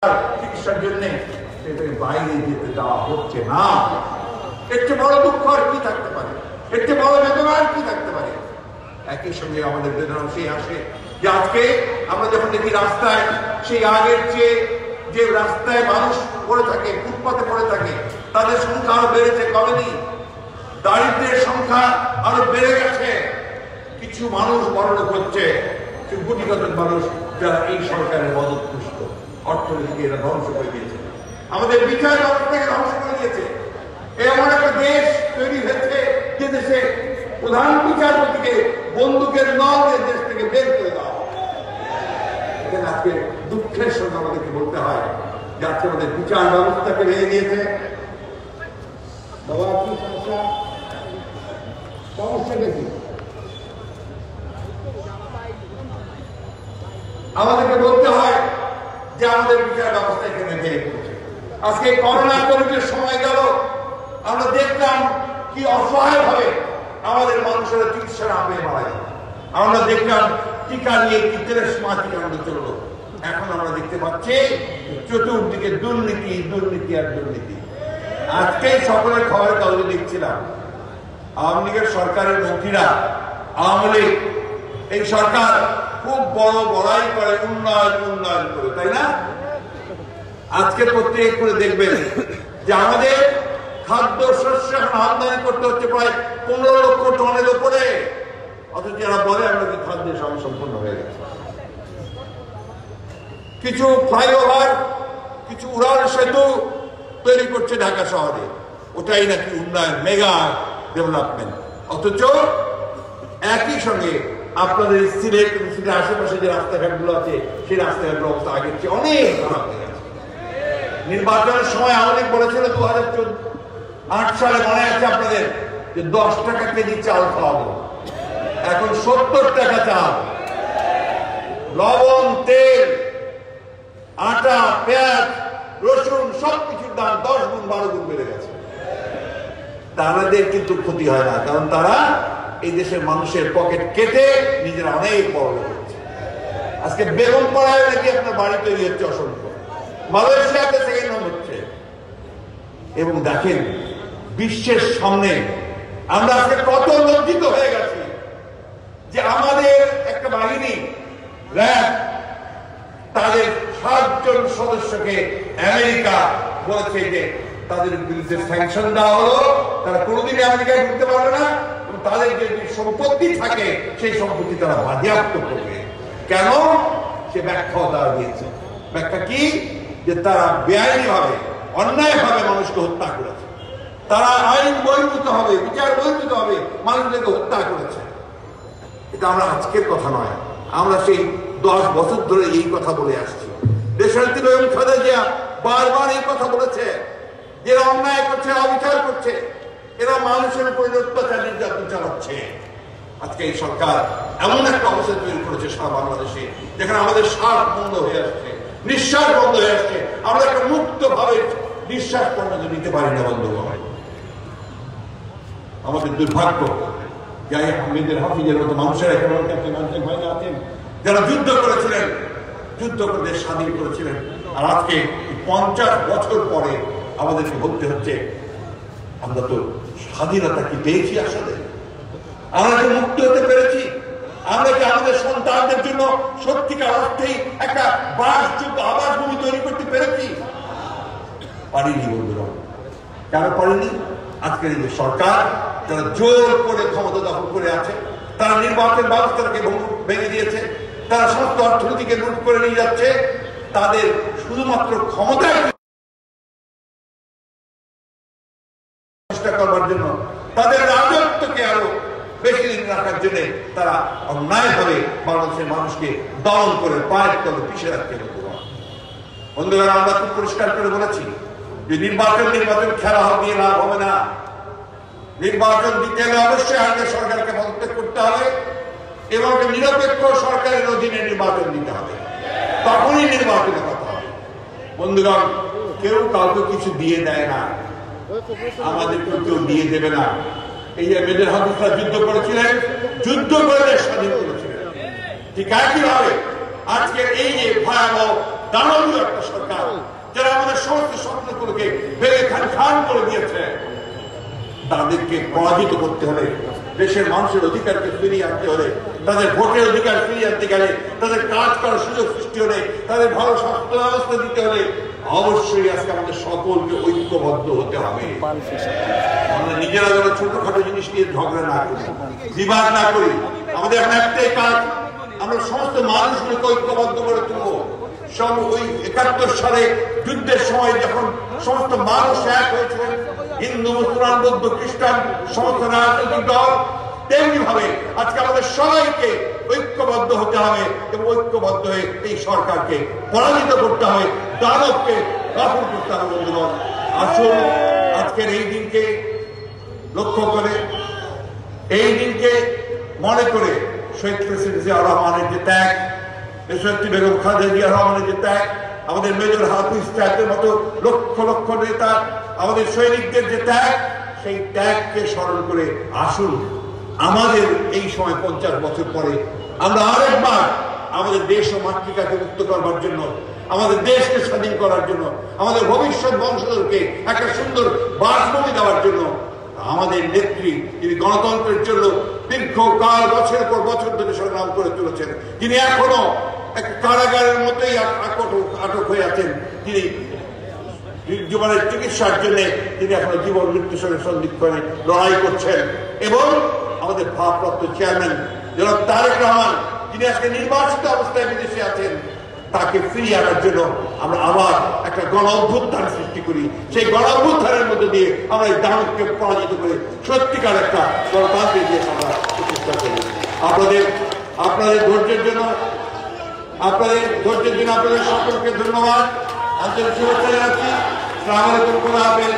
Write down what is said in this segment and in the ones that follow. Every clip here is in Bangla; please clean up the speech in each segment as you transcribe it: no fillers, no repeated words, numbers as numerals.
চিকিৎসার জন্য বাইরে যেতে দেওয়া হচ্ছে না। এর চেয়ে বড় দুঃখ আর কি থাকতে পারে, এর চেয়ে বড় বেদনা আর কি থাকতে পারে। একই সঙ্গে আমাদের বেদনা সেই আসে যে আজকে আমরা যখন দেখি রাস্তায় সেই আগের চেয়ে যে রাস্তায় মানুষ পড়ে থাকে, ফুটপাতে পড়ে থাকে, তাদের সংখ্যা আরো বেড়েছে, কমেনি। দারিদ্রের সংখ্যা আরো বেড়ে গেছে। কিছু মানুষ বড়লোক হচ্ছে, কিছু কোটিগত মানুষ যারা এই সরকারের মদতপুষ্ট, অর্থনীতিকে এরা ধ্বংস করে দিয়েছে, আমাদের বিচার ব্যবস্থাকে ধ্বংস করে দিয়েছে। এমন একটা দেশ তৈরি হয়েছে যে দেশে প্রধান বিচারপতিকে বন্দুকের নল দিয়ে দেশ থেকে বের করে দেওয়া। এখানে আজকে দুঃখের সঙ্গে আমাদেরকে বলতে হয় যে আজকে আমাদের বিচার ব্যবস্থাকে ভেঙে দিয়েছে। বাবা কি সমস্যা, সমস্যাটা কি? আমাদেরকে বলতে হয় যে আমাদের বিচার ব্যবস্থা এখানে ভেঙে পড়েছে। আজকে করোনা কোভিডের সময় গেল, আমরা দেখলাম কি অসহায় ভাবে আমাদের মানুষেরা চিকিৎসা না পেয়ে মারা গেল। আমরা দেখলাম টিকা নিয়ে কি তেরেসমাটি আমরা চললো। এখন আমরা দেখতে পাচ্ছি চতুর্দিকে দুর্নীতি, দুর্নীতি আর দুর্নীতি। আজকে সকলের খবরের কাগজে দেখছিলাম আওয়ামী লীগের সরকারের মন্ত্রীরা, আওয়ামী লীগ এই সরকার খুব বড় বড়াই করে, উন্নয়ন উন্নয়ন করে, তাই না? আজকে প্রত্যেক করে দেখবেন যে আমাদের খাদ্য শস্য আমদানি করতে হচ্ছে প্রায় 15 লক্ষ টনের উপরে, অথচ যারা বলে আমাদের খাদ্যের সম্পূর্ণ হয়ে গেছে। কিছু ফ্লাইওভার, কিছু উড়ান সেতু তৈরি করছে ঢাকা শহরে, ওটাই নাকি উন্নয়ন, মেগা ডেভেলপমেন্ট। অথচ একই সঙ্গে আপনাদের সিলেট এবং সিলেটের আশেপাশে যে রাস্তাঘাটগুলো আছে, সেই রাস্তাঘাটের অবস্থা আগের চেয়ে অনেক খারাপ হয়ে গেছে। নির্বাচনের সময় আওয়ামী লীগ বলেছিল 2008 সালে, মনে আছে আপনাদের, যে 10 টাকা কেজি চাল খাওয়াবো। এখন 70 টাকা চাল, লবণ, তেল, আটা, পেঁয়াজ, রসুন সবকিছুর দাম 10 গুণ 12 গুণ বেড়ে গেছে। তাদের কিন্তু ক্ষতি হয় না, কারণ তারা এই দেশের মানুষের পকেট কেটে নিজেরা অনেক বড় হচ্ছে। আজকে বেগম পাড়ায় নাকি আপনার বাড়ি তৈরি হচ্ছে অসংখ্য, মালয়েশিয়াতে সেকেন্ড হোম হচ্ছে। এবং দেখেন বিশ্বের সামনে আমরা আজকে কত লজ্জিত হয়ে গেছি যে আমাদের একটা বাহিনী র্যাব, তাদের 7 জন সদস্যকে আমেরিকা বলেছে যে তাদের বিরুদ্ধে স্যাংশন দেওয়া হলো, তারা কোনোদিনই আমেরিকায় ঢুকতে পারবে না, এবং তাদের যে সম্পত্তি থাকে সেই সম্পত্তি তারা বাজেয়াপ্ত করবে। কেন? সে ব্যাখ্যাও তারা দিয়েছে। ব্যাখ্যা কি? যে তারা বেআইনি ভাবে, অন্যায় ভাবে মানুষকে হত্যা করেছে, তারা আইন বহির্ভূত হবে, বিচার বহির্ভূত হবে মানুষদেরকে হত্যা করেছে। এটা আমরা আজকের কথা নয়, আমরা সেই 10 বছর ধরে এই কথা বলে আসছি। দেশনেত্রী বেগম খালেদা জিয়া বারবার এই কথা বলেছে, এরা অন্যায় করছে, অবিচার করছে, এরা মানুষের উপরে অত্যাচার নির্যাতন চালাচ্ছে। আজকে এই সরকার এমন একটা অবস্থা তৈরি করেছে সারা বাংলাদেশে, যেখানে আমাদের শ্বাস বন্ধ হয়ে আসছে, নিঃশ্বাস বন্ধ হয়ে আসছে। আমরা একটা মুক্ত ভাবে নিঃশ্বাস পর্যন্ত নিতে পারি না বন্ধুগণ। আমাদের দুর্ভাগ্য যে আহমেদের হাফিজের মতো মানুষেরা আছেন যারা যুদ্ধ করেছিলেন, যুদ্ধ করে স্বাধীন করেছিলেন, আর আজকে 50 বছর পরে আমাদেরকে বলতে হচ্ছে আমরা তো স্বাধীনতা কি পেয়েছি? আসলে আমরা কি মুক্ত হতে পেরেছি? আমরা কি আমাদের সন্তানদের জন্য সত্যিকার অর্থেই একটা বাসযোগ্য আবাসভূমি তৈরি করতে পেরেছি? পারিনি বন্ধুরা। কেন পারিনি? আজকের এই যে সরকার, যারা জোর করে ক্ষমতা দখল করে আছে, তারা নির্বাচন ব্যবস্থাটাকে ভেঙে দিয়েছে, তারা সমস্ত অর্থনীতিকে লুট করে নিয়ে যাচ্ছে, তাদের শুধুমাত্র ক্ষমতায় চেষ্টা করবার জন্য, তাদের রাজত্বকে আরো বেশি দিন রাখার জন্য তারা অন্যায়ভাবে বাংলাদেশের মানুষকে দমন করে পায়ের তলে পিছিয়ে রাখতে হতো। বন্ধুরা, আমরা খুব পরিষ্কার করে বলেছি যে নির্বাচন খেলা দিয়ে লাভ হবে না। নির্বাচন দিতে হলে অবশ্যই আমাদের সরকারকে পদত্যাগ করতে হবে এবং নিরপেক্ষ সরকারের অধীনে নির্বাচন দিতে হবে, তখনই নির্বাচনের কথা হবে। বন্ধুগণ, কেউ কাউকে কিছু দিয়ে দেয় না, আমাদেরকে কেউ দিয়ে দেবে না। এই যে মেজর হাফিজরা যুদ্ধ করেছিলেন, যুদ্ধ করে দেশ স্বাধীন করেছিলেন, ঠিক একইভাবে আজকের এই যে ভয়াবহ দানবীয় একটা সরকার স্বপ্নগুলোকে ভেঙে খান করে দিয়েছে। তাদেরকে পরাজিত করতে হলে, দেশের মানুষের অধিকারকে ফিরিয়ে আনতে হলে, তাদের ভোটের অধিকার ফিরিয়ে আনতে গেলে, তাদের কাজ করার সুযোগ সৃষ্টি হলে, তাদের ভালো স্বাস্থ্য ব্যবস্থা দিতে হলে অবশ্যই আজকে আমাদের সকলকে ঐক্যবদ্ধ হতে হবে। আমরা নিজেরা যেন ছোটখাটো জিনিস নিয়ে ঝগড়া না করি, বিবাদ না করি। আমাদের এখন একটাই কাজ, আমরা সমস্ত মানুষগুলোকে ঐক্যবদ্ধ করে তুলব। সব ওই ৭১ সালে যুদ্ধের সময় যখন সমস্ত মানুষ এক হয়েছিলেন, হিন্দু, মুসলমান, বৌদ্ধ, খ্রিস্টান, সমস্ত রাজনৈতিক দল, তেমনি ভাবে আজকে আমাদের সবাইকে ঐক্যবদ্ধ হতে হবে এবং ঐক্যবদ্ধ হয়ে এই সরকারকে পরাজিত করতে হবে, দানবকে দখল করতে হবে। বন্ধুগণ, আসুন আজকের এই দিনকে লক্ষ্য করে, এই দিনকে মনে করে শহীদ প্রেসিডেন্ট জিয়া রহমানের যে ত্যাগ, দেশনেত্রী বেগম খালেদা জিয়া রহমানের যে ত্যাগ, আমাদের মেজর হাফিজ ত্যাগের মতো লক্ষ লক্ষ নেতা, আমাদের সৈনিকদের যে ত্যাগ, সেই ত্যাগকে স্মরণ করে আসুন আমাদের এই সময় 50 বছর পরে আমরা আরেকবার আমাদের দেশ ও মাতৃকাকে মুক্ত করবার জন্য, আমাদের দেশকে স্বাধীন করার জন্য, আমাদের ভবিষ্যৎ বংশধরকে একটা সুন্দর বাসভূমি দেওয়ার জন্য আমাদের নেত্রী, যিনি গণতন্ত্রের জন্য দীর্ঘকাল বছরের পর বছর ধরে সংগ্রাম করে চলেছেন, যিনি এখনো এক কারাগারের মতোই আটক হয়ে আছেন, যিনি জীবনের চিকিৎসার জন্য তিনি এখনো জীবন মৃত্যুর সঙ্গে সন্ধিক্ষণে লড়াই করছেন, এবং আমাদের ভারপ্রাপ্ত চেয়ারম্যান জনাব তারেক রহমান, যিনি আজকে নির্বাচিত অবস্থায় বিদেশে আছেন, তাকে ফিরিয়ে আনার জন্য আমরা আবার একটা গণ অভ্যুত্থান সৃষ্টি করি। সেই গণ অভ্যুত্থানের মধ্যে দিয়ে আমরা এই দানবকে পরাজিত করে সত্যিকার একটা গণতান্ত্রিক দেশ আমরা প্রতিষ্ঠা করি। আপনাদের ধৈর্যের জন্য আপনাদের সকলকে ধন্যবাদ, আন্তরিক শুভেচ্ছা জানাচ্ছি। আসসালামু আলাইকুম, খোদা হাফেজ।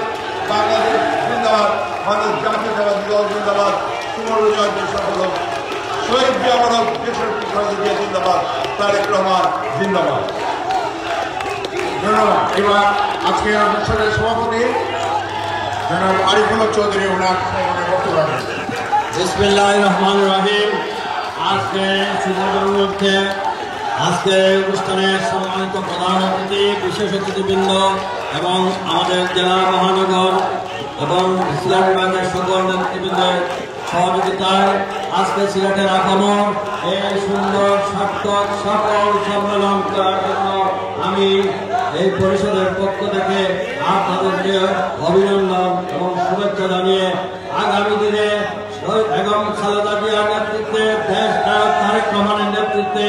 বাংলাদেশ জিন্দাবাদ, ভারত জাতীয়তাবাদ দল জিন্দাবাদ, সুমরজয় সফল হোক, শহীদ জিয়া মানব, দেশরক্ষী খালেদা জিয়া জিন্দাবাদ, তারেক রহমান জিন্দাবাদ। ধন্যবাদ। এবার আজকের অনুষ্ঠানের সভাপতি জনাব আরিফুল হক চৌধুরী ওনার বক্তব্য রাখবেন। বিসমিল্লাহির রহমানির রহিম। আজকে শুভমুহূর্তে আজকে অনুষ্ঠানের সম্মানিত প্রধান অতিথি, বিশেষ অতিথিবৃন্দ এবং আমাদের জেলা মহানগর এবং সিলেট বিভাগের সকল নেতৃবৃন্দের সহযোগিতায় আজকে সিলেটের আগমন, এই সুন্দর সার্থক সফল সম্মেলন করার জন্য আমি এই পরিষদের পক্ষ থেকে আপনাদেরকে অভিনন্দন এবং শুভেচ্ছা জানিয়ে আগামী দিনে বেগম খালেদা জিয়ার নেতৃত্বে, দেশ নায়ক তারেক রহমানের নেতৃত্বে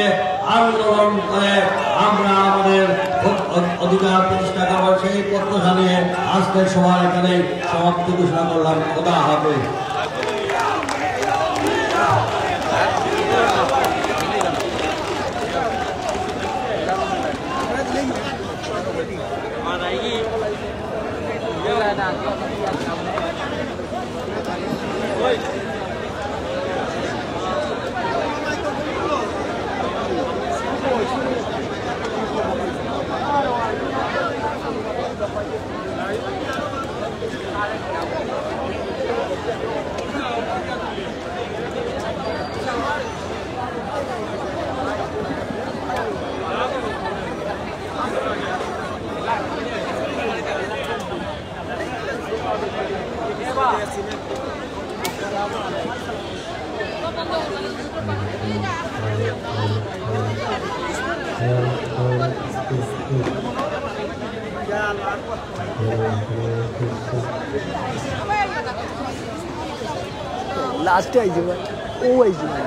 আন্দোলন করে আমরা আমাদের অধিকার প্রতিষ্ঠা করব, সেই প্রত্যাশা নিয়ে আজকের সভা এখানে সমাপ্তি ঘোষণা করলাম। খোদা হাফেজ। লাস্টে আইছে ভাই, ও আইছে ভাই।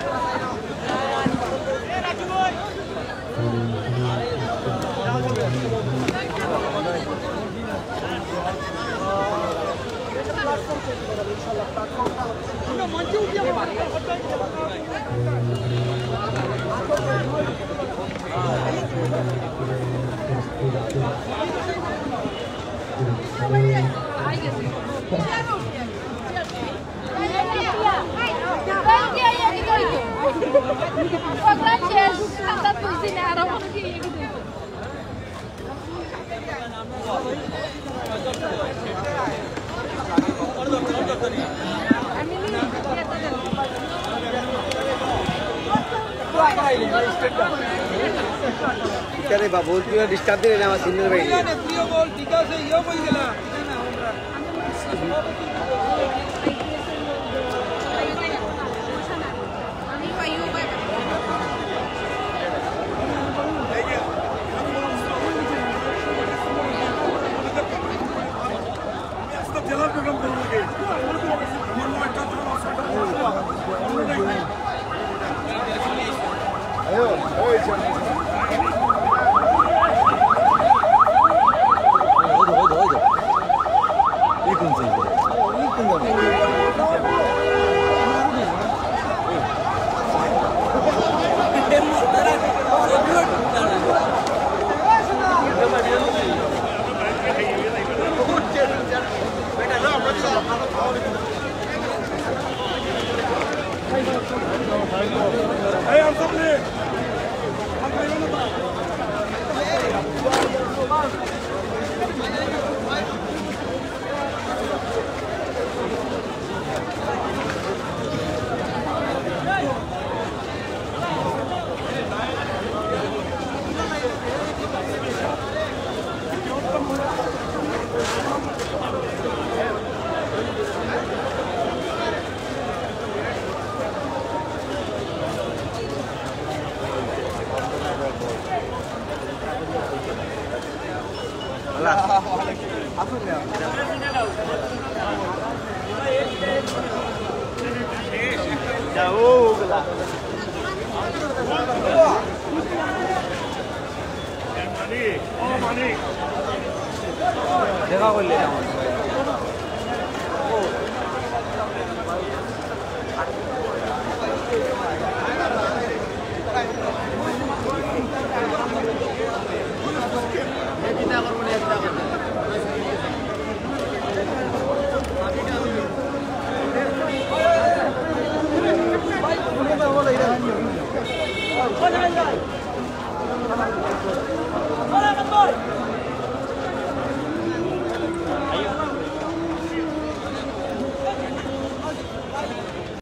I'm আরে বাবু তুই ডিস্টার্ব দিলে না আমার সিনিয়র ভাই প্রিয় বল ঠিক আছে ইও কই গেলা দেখা করলে Oh,